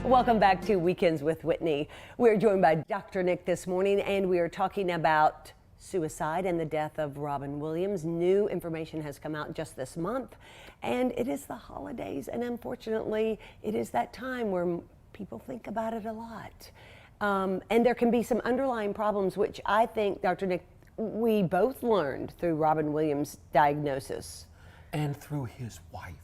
Welcome back to Weekends with Whitney. We're joined by Dr. Nick this morning, and we are talking about suicide and the death of Robin Williams. New information has come out just this month, and it is the holidays, and unfortunately, it is that time where people think about it a lot. And there can be some underlying problems, which I think, Dr. Nick, we both learned through Robin Williams' diagnosis. And through his wife.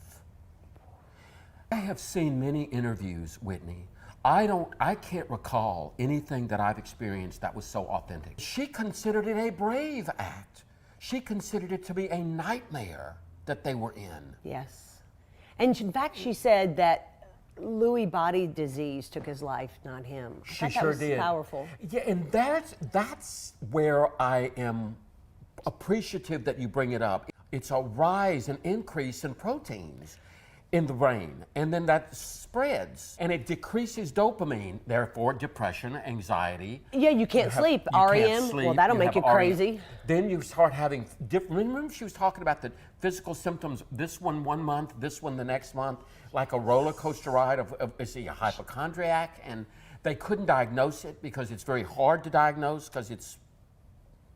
I have seen many interviews, Whitney. I can't recall anything that I've experienced that was so authentic. She considered it a brave act. She considered it to be a nightmare that they were in. Yes. And in fact, she said that Lewy Body Disease took his life, not him. She sure did. Powerful. Yeah, and that's where I am appreciative that you bring it up. It's a rise and increase in proteins in the brain, and then that spreads, and it decreases dopamine, therefore depression, anxiety. Yeah, you can't sleep. REM, well, that'll make you crazy. Then you start having different, remember she was talking about the physical symptoms, this one month, this one the next month, like a roller coaster ride of is he a hypochondriac? And they couldn't diagnose it because it's very hard to diagnose because it's,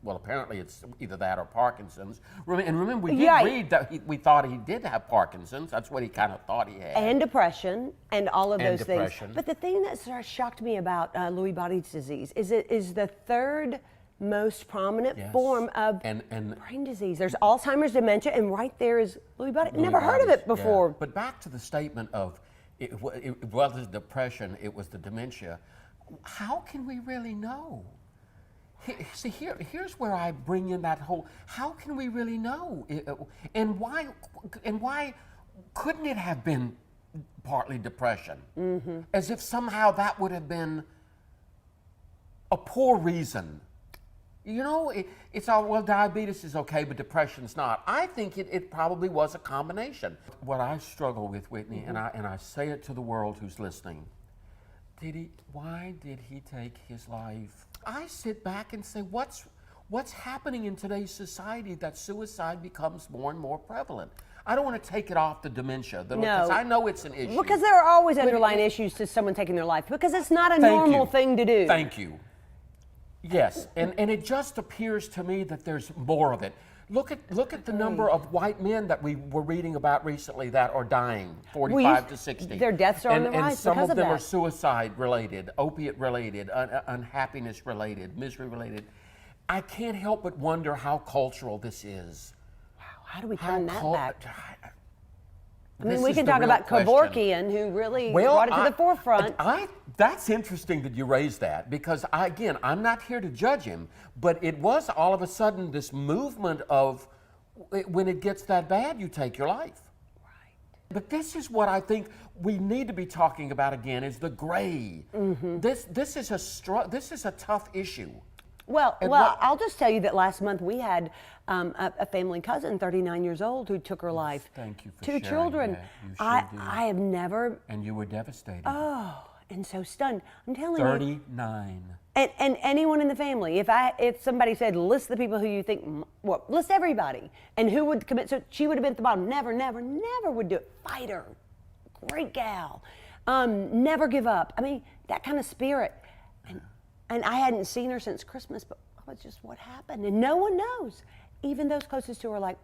well, apparently it's either that or Parkinson's. And remember, we did read that we thought he did have Parkinson's. That's what he kind of thought he had. And depression and all of those things. Depression. But the thing that sort of shocked me about Lewy Body Disease is it is the third most prominent form of brain disease. There's Alzheimer's, dementia, and right there is Lewy Body. Never heard of it before. Yeah. But back to the statement of it wasn't depression, it was the dementia. How can we really know? See, here's where I bring in that whole, how can we really know? And why couldn't it have been partly depression? Mm-hmm. As if somehow that would have been a poor reason. You know, it's all, well, diabetes is okay, but depression's not. I think it probably was a combination. What I struggle with, Whitney, and I say it to the world who's listening, why did he take his life? I sit back and say, what's happening in today's society that suicide becomes more and more prevalent? I don't want to take it off the dementia, because I know it's an issue. Because there are always underlying issues to someone taking their life, because it's not a normal thing to do. Thank you. Yes, and it just appears to me that there's more of it. Look at the number of white men that we were reading about recently that are dying, 45 to 60. Their deaths are on the rise and some because of them that. are suicide-related, opiate-related, unhappiness-related, misery-related. I can't help but wonder how cultural this is. Wow, how do we turn that back? I mean, This we is can the talk real about question. Kevorkian, who really brought it to the forefront. That's interesting that you raised that, because again, I'm not here to judge him, but it was all of a sudden this movement of when it gets that bad, you take your life. Right. But this is what I think we need to be talking about again, is the gray. Mm-hmm. This is a tough issue. Well, I'll just tell you that last month we had a family cousin, 39 years old, who took her life. Thank you for sharing. 2 sharing children. that. You sure did. I have never. And you were devastated. Oh, and so stunned. I'm telling you. 39. And anyone in the family, if somebody said, list the people who you think, well, list everybody, and who would commit, so she would have been at the bottom. Never would do it. Fighter, great gal, never give up. I mean, that kind of spirit. And I hadn't seen her since Christmas, but it's just what happened. And no one knows. Even those closest to her are like,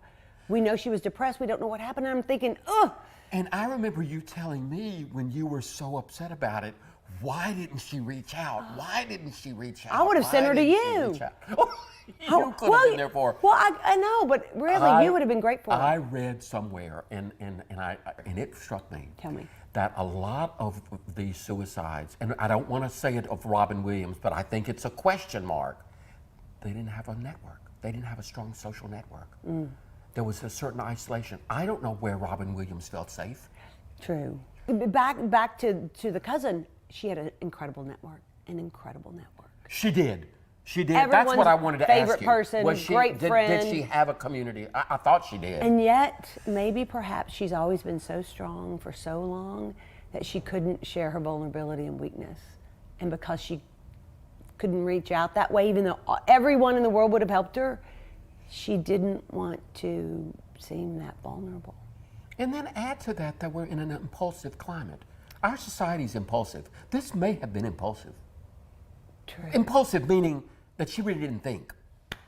we know she was depressed. We don't know what happened. And I'm thinking, ugh. And I remember you telling me when you were so upset about it, why didn't she reach out? Why didn't she reach out? I would have sent her to you. You could have been there for her. Well, I know, but really, you would have been great for her. I read somewhere, and it struck me. Tell me. That a lot of these suicides, and I don't want to say it of Robin Williams, but I think it's a question mark. They didn't have a network. They didn't have a strong social network. Mm. There was a certain isolation. I don't know where Robin Williams felt safe. True. Back to the cousin, she had an incredible network. She did. She did. Everyone's That's what I wanted to ask you. favorite person, great friend. Did she have a community? I thought she did. And yet, maybe perhaps she's always been so strong for so long that she couldn't share her vulnerability and weakness. And because she couldn't reach out that way, even though everyone in the world would have helped her, she didn't want to seem that vulnerable. And then add to that we're in an impulsive climate. our society's impulsive. This may have been impulsive. True. Impulsive meaning that she really didn't think.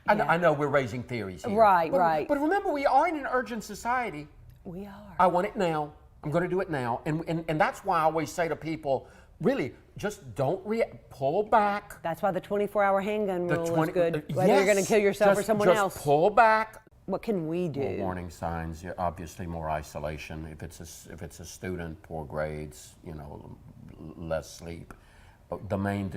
I know we're raising theories here. Right, right. But remember, we are in an urgent society. We are. I want it now. I'm going to do it now. And that's why I always say to people, really, just don't pull back. That's why the 24-hour handgun rule is good. Whether yes, you're going to kill yourself or someone else. Just pull back. What can we do? More warning signs, obviously more isolation. If it's a student, poor grades, less sleep. The main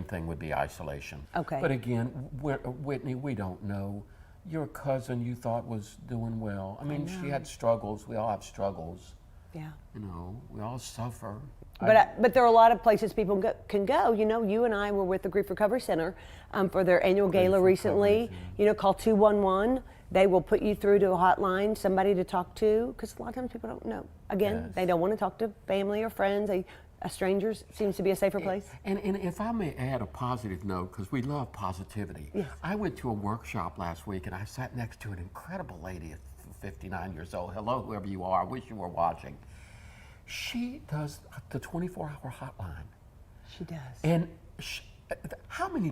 thing would be isolation. Okay. But again, Whitney, we don't know. Your cousin you thought was doing well. I mean, she had struggles. We all have struggles. Yeah. We all suffer. But there are a lot of places people can go. You and I were with the Grief Recovery Center for their annual gala recently. Call 211. They will put you through to a hotline, somebody to talk to, because a lot of times people don't know. Again, they don't want to talk to family or friends. Strangers seems to be a safer place. And if I may add a positive note, because we love positivity. Yes. I went to a workshop last week, and I sat next to an incredible lady at 59 years old. Hello, whoever you are. I wish you were watching. She does the 24-hour hotline. She does. And how many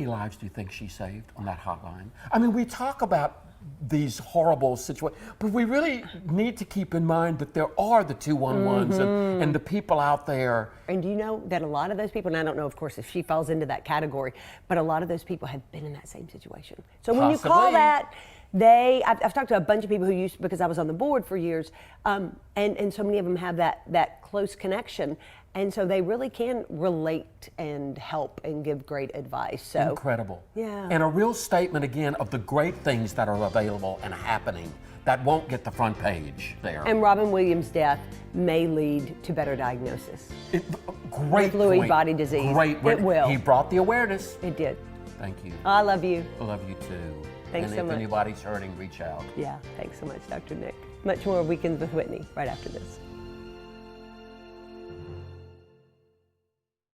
lives do you think she saved on that hotline? I mean, we talk about these horrible situations, but we really need to keep in mind that there are the 211s and the people out there. And do you know that a lot of those people, and I don't know, of course, if she falls into that category, but a lot of those people have been in that same situation. So when you call that, I've talked to a bunch of people who because I was on the board for years, and so many of them have that close connection. And so they really can relate and help and give great advice. So incredible. Yeah. And a real statement again of the great things that are available and happening that won't get the front page there. And Robin Williams' death may lead to better diagnosis. Great with Lewy point. Body Disease. Great. It will. He brought the awareness. It did. Thank you. I love you. I love you too. Thanks so much. And if anybody's hurting, reach out. Yeah. Thanks so much, Dr. Nick. Much more Weekends with Whitney right after this.